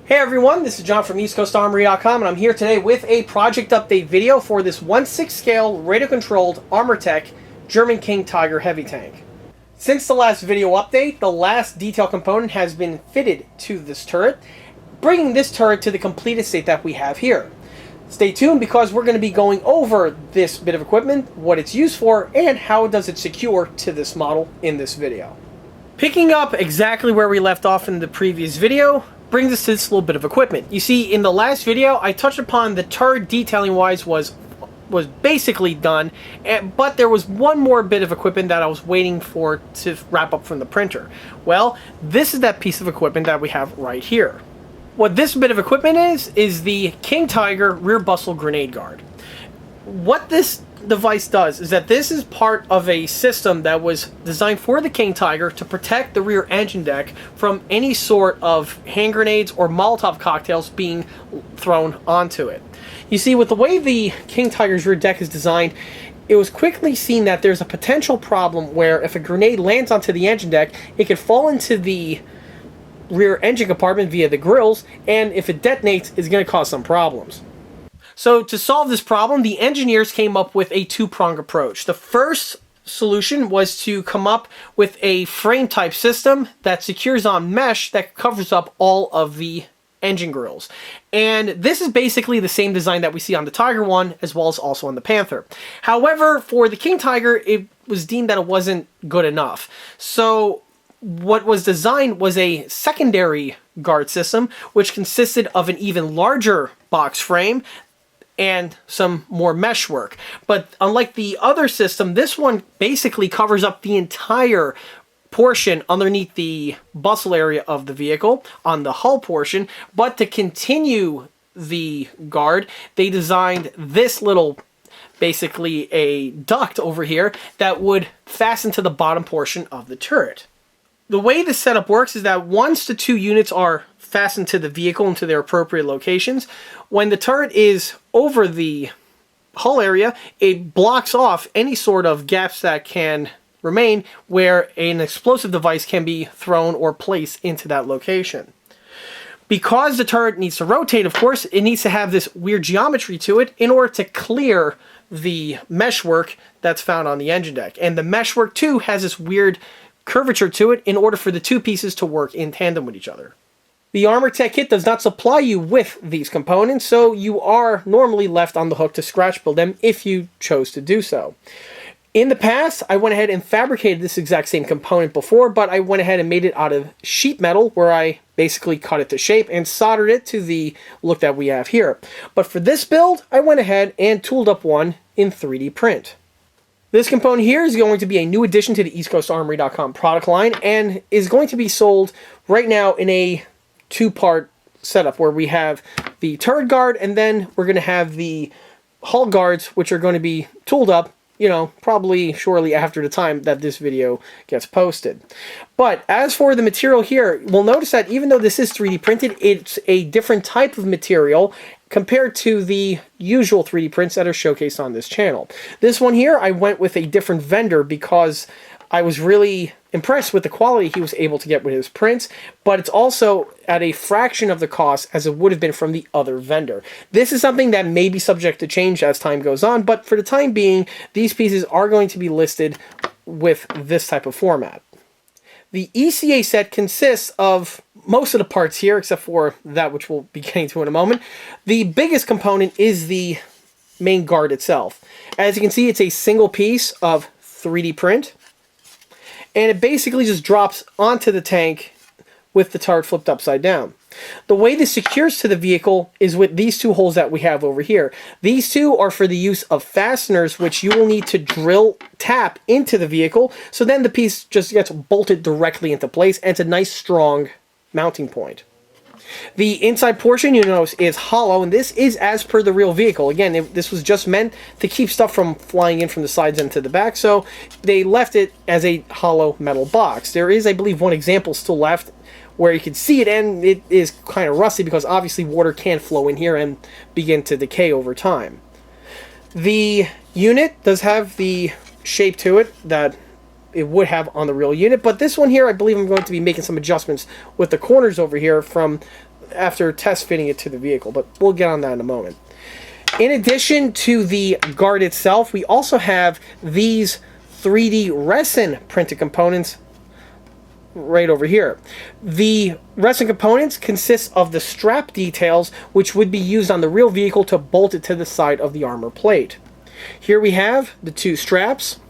Hey everyone, this is John from EastCoastArmory.com, and I'm here today with a project update video for this 1/6 scale radio-controlled Armortek German King Tiger heavy tank. Since the last video update, the last detail component has been fitted to this turret, bringing this turret to the completed state that we have here. Stay tuned because we're going to be going over this bit of equipment, what it's used for, and how does it secure to this model in this video. Picking up exactly where we left off in the previous video, brings us to this little bit of equipment. You see, in the last video, I touched upon the turret detailing wise was basically done, but there was one more bit of equipment that I was waiting for to wrap up from the printer. Well, this is that piece of equipment that we have right here. What this bit of equipment is the King Tiger rear bustle grenade guard. What this device does is that this is part of a system that was designed for the King Tiger to protect the rear engine deck from any sort of hand grenades or Molotov cocktails being thrown onto it. You see, with the way the King Tiger's rear deck is designed, it was quickly seen that there's a potential problem where if a grenade lands onto the engine deck, it could fall into the rear engine compartment via the grills, and if it detonates, it's going to cause some problems. So to solve this problem, the engineers came up with a two-pronged approach. The first solution was to come up with a frame-type system that secures on mesh that covers up all of the engine grills. And this is basically the same design that we see on the Tiger One as well as also on the Panther. However, for the King Tiger, it was deemed that it wasn't good enough. So what was designed was a secondary guard system, which consisted of an even larger box frame and some more mesh work. But unlike the other system, this one basically covers up the entire portion underneath the bustle area of the vehicle on the hull portion. But to continue the guard, they designed this little, basically a duct over here that would fasten to the bottom portion of the turret. The way the setup works is that 1 to 2 units are fastened to the vehicle into their appropriate locations. When the turret is over the hull area, it blocks off any sort of gaps that can remain where an explosive device can be thrown or placed into that location. Because the turret needs to rotate, of course, it needs to have this weird geometry to it in order to clear the meshwork that's found on the engine deck. And the meshwork too has this weird curvature to it in order for the two pieces to work in tandem with each other. The Armortek kit does not supply you with these components, so you are normally left on the hook to scratch build them if you chose to do so. In the past, I went ahead and fabricated this exact same component before, but I went ahead and made it out of sheet metal, where I basically cut it to shape and soldered it to the look that we have here. But for this build, I went ahead and tooled up one in 3D print. This component here is going to be a new addition to the EastCoastArmory.com product line and is going to be sold right now in a two-part setup where we have the turret guard and then we're going to have the hull guards, which are going to be tooled up, you know, probably shortly after the time that this video gets posted. But as for the material here, we'll notice that even though this is 3D printed, it's a different type of material compared to the usual 3D prints that are showcased on this channel. This one here, I went with a different vendor because I was really impressed with the quality he was able to get with his prints, but it's also at a fraction of the cost as it would have been from the other vendor. This is something that may be subject to change as time goes on, but for the time being, these pieces are going to be listed with this type of format. The ECA set consists of most of the parts here, except for that which we'll be getting to in a moment. The biggest component is the main guard itself. As you can see, it's a single piece of 3D print, and it basically just drops onto the tank with the turret flipped upside down. The way this secures to the vehicle is with these two holes that we have over here. These two are for the use of fasteners, which you will need to drill tap into the vehicle, so then the piece just gets bolted directly into place, and it's a nice strong mounting point. The inside portion, you notice, is hollow, and this is as per the real vehicle. Again, this was just meant to keep stuff from flying in from the sides into the back, so they left it as a hollow metal box. There is, I believe, one example still left where you can see it, and it is kind of rusty because obviously water can flow in here and begin to decay over time. The unit does have the shape to it that it would have on the real unit, but this one here, I believe I'm going to be making some adjustments with the corners over here from after test fitting it to the vehicle, but we'll get on that in a moment. In addition to the guard itself, we also have these 3D resin printed components right over here. The resin components consist of the strap details, which would be used on the real vehicle to bolt it to the side of the armor plate. Here we have the two straps,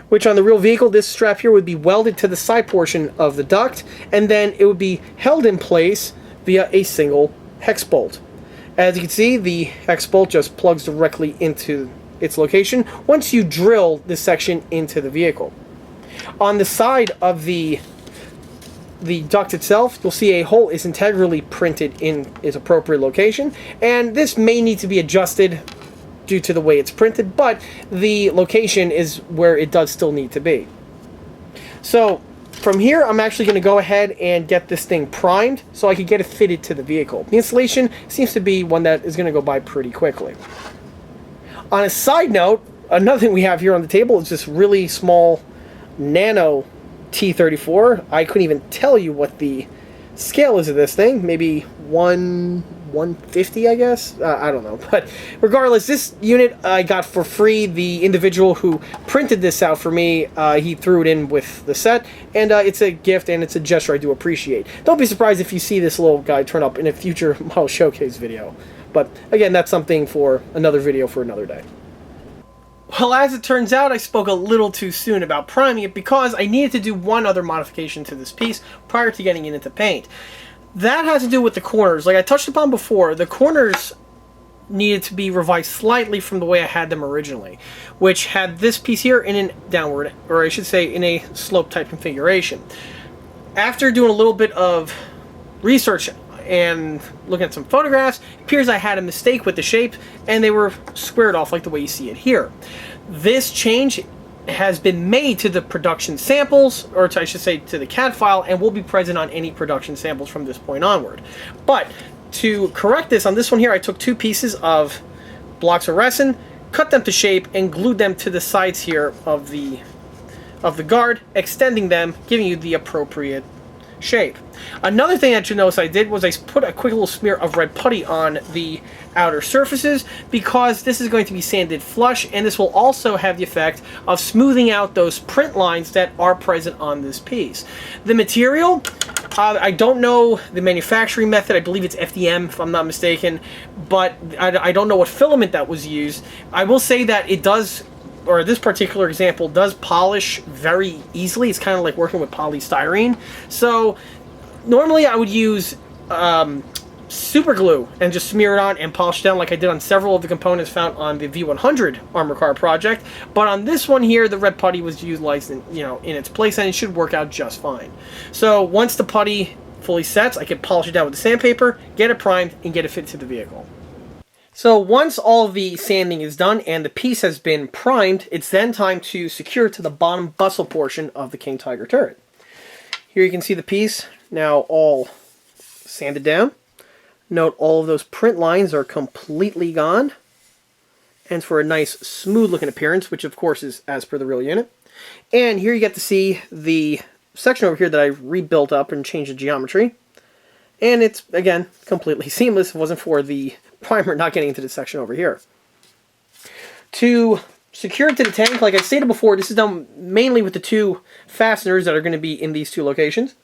which on the real vehicle, this strap here would be welded to the side portion of the duct, and then it would be held in place via a single hex bolt. As you can see, the hex bolt just plugs directly into its location once you drill this section into the vehicle. On the side of the duct itself, you'll see a hole is integrally printed in its appropriate location, and this may need to be adjusted due to the way it's printed, but the location is where it does still need to be. So from here, I'm actually going to go ahead and get this thing primed so I can get it fitted to the vehicle. The installation seems to be one that is going to go by pretty quickly. On a side note, another thing we have here on the table is this really small nano T34. I couldn't even tell you what the scale is of this thing. Maybe 150, I guess. I don't know. But regardless, this unit I got for free. The individual who printed this out for me, he threw it in with the set, and it's a gift and it's a gesture I do appreciate. Don't be surprised if you see this little guy turn up in a future model showcase video. But again, that's something for another video for another day. Well, as it turns out, I spoke a little too soon about priming it because I needed to do one other modification to this piece prior to getting it into paint. That has to do with the corners. Like I touched upon before, the corners needed to be revised slightly from the way I had them originally, which had this piece here in a downward, or I should say in a slope type configuration. After doing a little bit of research and looking at some photographs, it appears I had a mistake with the shape and they were squared off like the way you see it here. This change has been made to the production samples, or I should say to the CAD file, and will be present on any production samples from this point onward. But to correct this, on this one here, I took two pieces of blocks of resin, cut them to shape, and glued them to the sides here of the guard, extending them, giving you the appropriate shape. Another thing that you notice I did was I put a quick little smear of red putty on the outer surfaces because this is going to be sanded flush, and this will also have the effect of smoothing out those print lines that are present on this piece. The material, I don't know the manufacturing method. I believe it's FDM if I'm not mistaken, but I don't know what filament that was used. I will say that it does, or this particular example does polish very easily. It's kind of like working with polystyrene. So normally I would use super glue and just smear it on and polish it down like I did on several of the components found on the V100 armor car project. But on this one here, the red putty was utilized in its place, and it should work out just fine. So once the putty fully sets, I can polish it down with the sandpaper, get it primed, and get it fitted to the vehicle. So once all the sanding is done and the piece has been primed, it's then time to secure it to the bottom bustle portion of the King Tiger turret. Here you can see the piece now all sanded down. Note all of those print lines are completely gone, and for a nice smooth looking appearance, which of course is as per the real unit. And here you get to see the section over here that I rebuilt up and changed the geometry. And it's, again, completely seamless. If it wasn't for the primer not getting into this section over here. To secure it to the tank, like I stated before, this is done mainly with the two fasteners that are going to be in these two locations.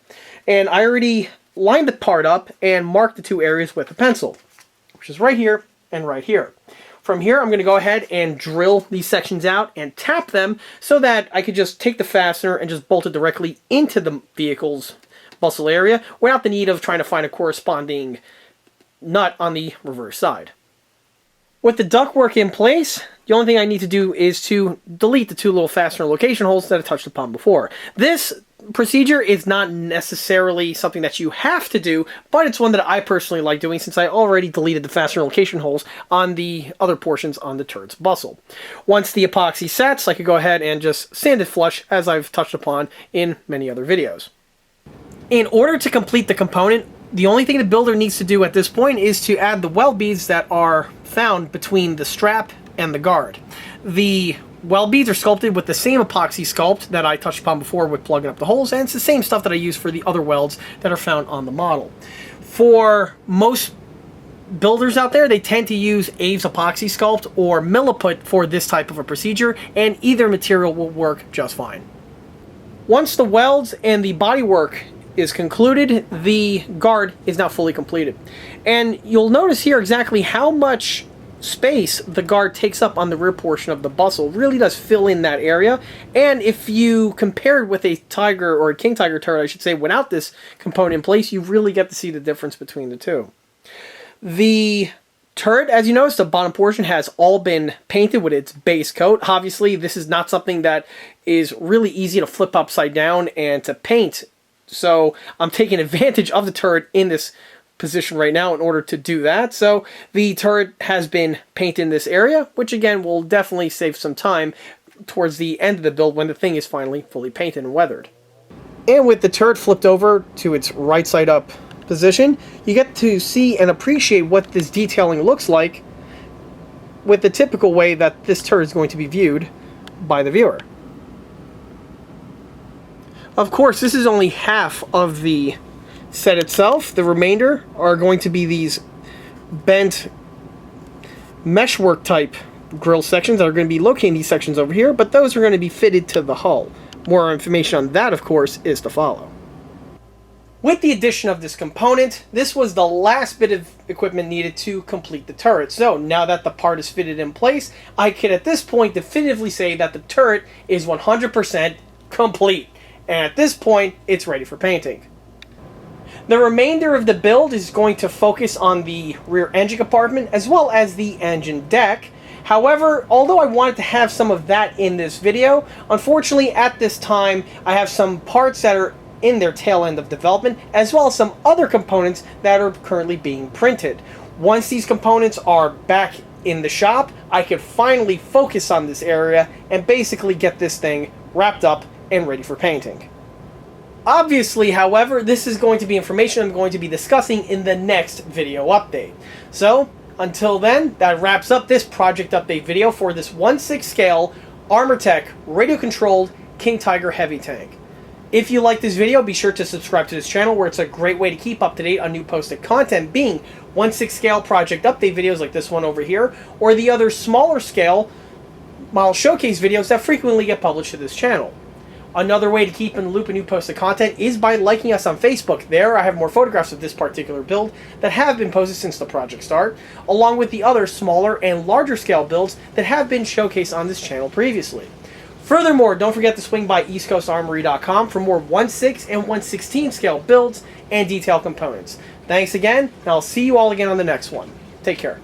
And I already lined the part up and marked the two areas with a pencil, which is right here and right here. From here, I'm going to go ahead and drill these sections out and tap them so that I could just take the fastener and just bolt it directly into the vehicle's bustle area without the need of trying to find a corresponding nut on the reverse side. With the ductwork in place, the only thing I need to do is to delete the two little fastener location holes that I touched upon before. This procedure is not necessarily something that you have to do, but it's one that I personally like doing since I already deleted the fastener location holes on the other portions on the turret's bustle. Once the epoxy sets, I could go ahead and just sand it flush, as I've touched upon in many other videos. In order to complete the component, the only thing the builder needs to do at this point is to add the weld beads that are found between the strap and the guard. The weld beads are sculpted with the same epoxy sculpt that I touched upon before with plugging up the holes, and it's the same stuff that I use for the other welds that are found on the model. For most builders out there, they tend to use Aves Epoxy Sculpt or Milliput for this type of a procedure, and either material will work just fine. Once the welds and the bodywork is concluded, the guard is now fully completed. And you'll notice here exactly how much space the guard takes up on the rear portion of the bustle. Really does fill in that area. And if you compare it with a Tiger, or a King Tiger turret, I should say, without this component in place, you really get to see the difference between the two. The turret, as you notice, the bottom portion has all been painted with its base coat. Obviously, this is not something that is really easy to flip upside down and to paint. So I'm taking advantage of the turret in this position right now in order to do that. So the turret has been painted in this area, which again will definitely save some time towards the end of the build when the thing is finally fully painted and weathered. And with the turret flipped over to its right side up position, you get to see and appreciate what this detailing looks like with the typical way that this turret is going to be viewed by the viewer. Of course, this is only half of the set itself. The remainder are going to be these bent meshwork type grill sections that are going to be located in these sections over here, but those are going to be fitted to the hull. More information on that, of course, is to follow. With the addition of this component, this was the last bit of equipment needed to complete the turret. So now that the part is fitted in place, I can at this point definitively say that the turret is 100% complete. And at this point, it's ready for painting. The remainder of the build is going to focus on the rear engine compartment as well as the engine deck. However, although I wanted to have some of that in this video, unfortunately at this time I have some parts that are in their tail end of development, as well as some other components that are currently being printed. Once these components are back in the shop, I can finally focus on this area and basically get this thing wrapped up and ready for painting. Obviously, however, this is going to be information I'm going to be discussing in the next video update. So, until then, that wraps up this project update video for this 1/6 scale Armortek radio-controlled King Tiger heavy tank. If you like this video, be sure to subscribe to this channel, where it's a great way to keep up to date on new posted content, being 1/6 scale project update videos like this one over here, or the other smaller scale model showcase videos that frequently get published to this channel. Another way to keep in the loop of new posted content is by liking us on Facebook. There I have more photographs of this particular build that have been posted since the project start, along with the other smaller and larger scale builds that have been showcased on this channel previously. Furthermore, don't forget to swing by EastCoastArmory.com for more 1/6 and 1/16 scale builds and detail components. Thanks again, and I'll see you all again on the next one. Take care.